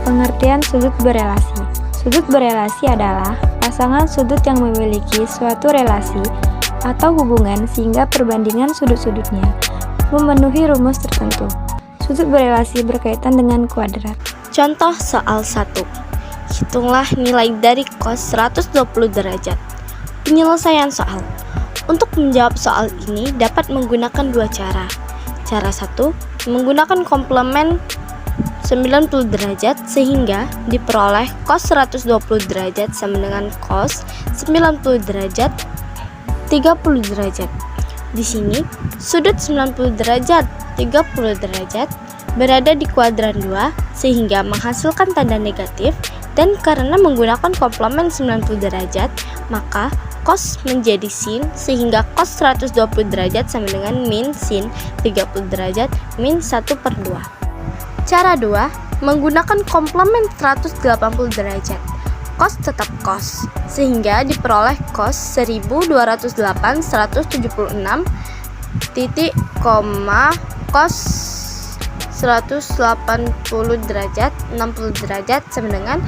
Pengertian sudut berelasi. Sudut berelasi adalah pasangan sudut yang memiliki suatu relasi atau hubungan sehingga perbandingan sudut-sudutnya memenuhi rumus tertentu. Sudut berelasi berkaitan dengan kuadrat. Contoh soal 1. Hitunglah nilai dari cos 120 derajat. Penyelesaian soal. Untuk menjawab soal ini dapat menggunakan dua cara. Cara 1, menggunakan komplement 90 derajat sehingga diperoleh cos 120 derajat sama dengan cos 90 derajat 30 derajat. Di sini sudut 90 derajat 30 derajat berada di kuadran 2 sehingga menghasilkan tanda negatif, dan karena menggunakan komplement 90 derajat maka cos menjadi sin sehingga cos 120 derajat sama dengan min sin 30 derajat min 1/2. Cara 2, menggunakan komplement 180 derajat. Cos tetap cos, sehingga diperoleh cos 1208 176 titik, cos 180 derajat 60 derajat sama dengan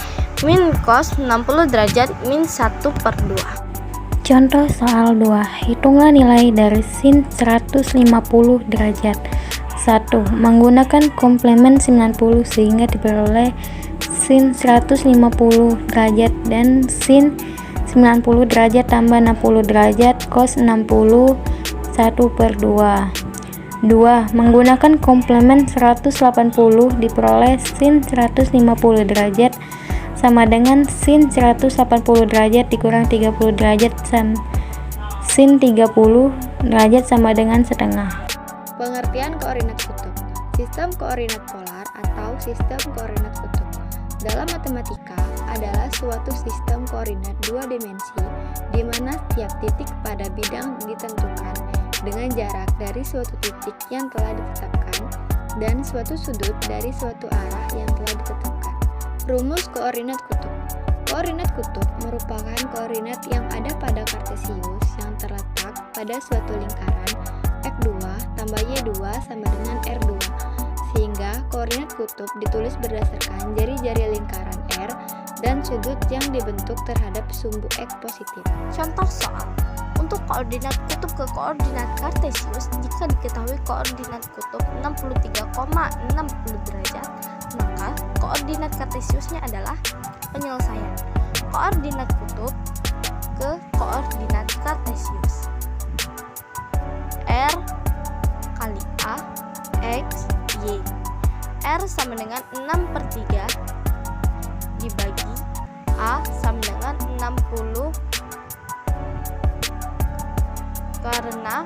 min cos 60 derajat min 1/2. Contoh soal 2. Hitunglah nilai dari sin 150 derajat. 1. Menggunakan komplement 90 sehingga diperoleh sin 150 derajat dan sin 90 derajat tambah 60 derajat cos 60 1/2. 2. Menggunakan komplement 180 diperoleh sin 150 derajat sama dengan sin 180 derajat dikurang 30 derajat sin 30 derajat sama dengan setengah. Pengertian koordinat kutub. Sistem koordinat polar atau sistem koordinat kutub dalam matematika adalah suatu sistem koordinat dua dimensi di mana setiap titik pada bidang ditentukan dengan jarak dari suatu titik yang telah ditetapkan dan suatu sudut dari suatu arah yang telah ditetapkan. Rumus koordinat kutub. Koordinat kutub merupakan koordinat yang ada pada kartesius yang terletak pada suatu lingkaran X2 tambah Y2 sama dengan R2, sehingga koordinat kutub ditulis berdasarkan jari-jari lingkaran R dan sudut yang dibentuk terhadap sumbu X positif. Contoh soal. Untuk koordinat kutub ke koordinat kartesius, jika diketahui koordinat kutub 63,60 derajat, maka koordinat kartesiusnya adalah penyelesaian. Koordinat kutub ke koordinat kartesius. R kali A, X, Y. R sama dengan 6/3 dibagi A sama dengan 60. Karena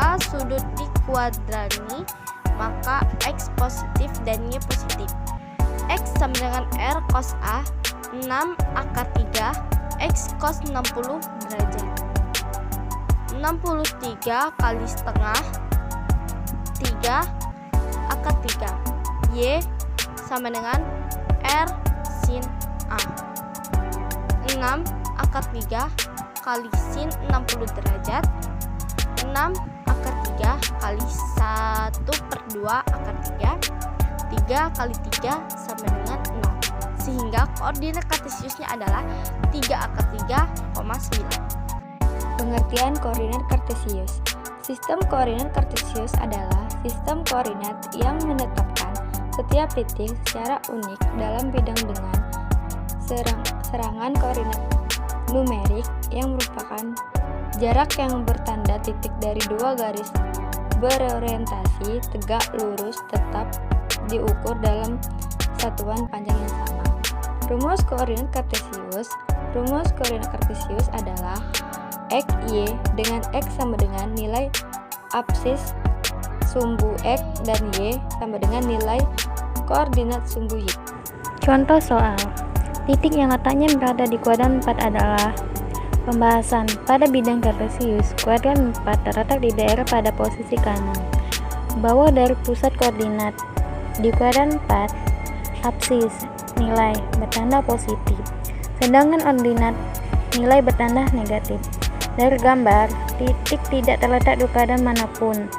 A sudut dikuadrani, maka X positif dan Y positif. X sama dengan R cos A, 6/3 X cos 60 derajat. 63 kali setengah 3/3 Y sama dengan R sin A. 6/3 kali sin 60 derajat 6/3 kali 1/2/3 3 kali 3 sama dengan 0, sehingga koordinat kartesiusnya adalah 3/3,9. Pengertian koordinat kartesius. Sistem koordinat kartesius adalah sistem koordinat yang menetapkan setiap titik secara unik dalam bidang dengan serangan koordinat numerik yang merupakan jarak yang bertanda titik dari dua garis berorientasi tegak lurus tetap diukur dalam satuan panjang yang sama. Rumus koordinat kartesius. Rumus koordinat kartesius adalah X, Y dengan X sama dengan nilai absis sumbu X dan Y sama dengan nilai koordinat sumbu Y. Contoh soal. Titik yang letaknya berada di kuadran 4 adalah pembahasan. Pada bidang kartesius, kuadran 4 terletak di daerah pada posisi kanan. Bawa dari pusat koordinat di kuadran 4, absis nilai bertanda positif, sedangkan ordinat nilai bertanda negatif. Dari gambar, titik tidak terletak di kuadran manapun.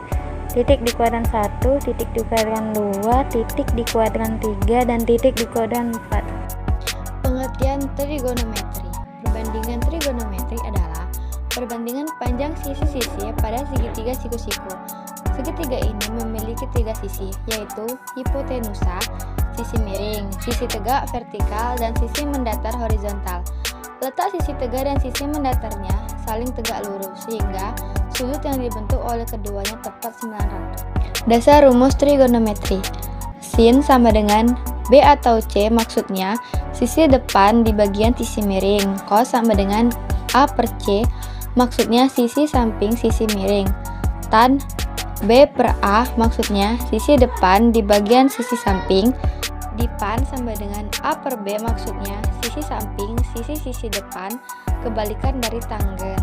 titik di kuadran 1, titik di kuadran 2, titik di kuadran 3, dan titik di kuadran 4. Pengertian trigonometri. Perbandingan trigonometri adalah perbandingan panjang sisi-sisi pada segitiga siku-siku. Segitiga ini memiliki 3 sisi, yaitu hipotenusa, sisi miring, sisi tegak vertikal, dan sisi mendatar horizontal. Letak sisi tegak dan sisi mendatarnya saling tegak lurus, sehingga sudut yang dibentuk oleh keduanya tepat 900. Dasar rumus trigonometri. Sin sama dengan B atau C, maksudnya sisi depan di bagian sisi miring. Cos sama dengan A per C, maksudnya sisi samping sisi miring. Tan B per A, maksudnya sisi depan di bagian sisi samping. Dipan sama dengan A per B, maksudnya sisi samping sisi depan kebalikan dari tanggen.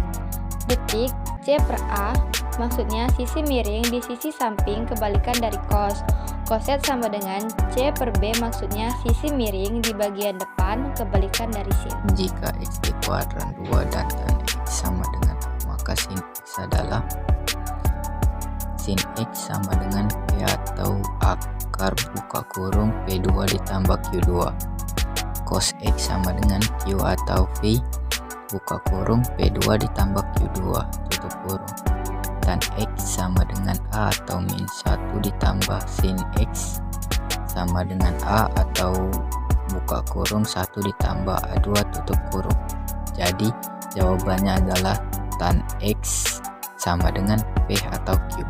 Detik C per A, maksudnya sisi miring di sisi samping kebalikan dari cos. Koset sama dengan C per B, maksudnya sisi miring di bagian depan kebalikan dari sin. Jika X di kuadran 2 dan tan X sama dengan A, maka sin X adalah sin X sama dengan P atau akar buka kurung P2 ditambah Q2. Cos X sama dengan Q atau V buka kurung P2 ditambah Q2 tutup kurung. Tan X sama dengan A atau min 1 ditambah sin X sama dengan A atau buka kurung 1 ditambah A2 tutup kurung. Jadi jawabannya adalah tan X sama dengan P atau Q.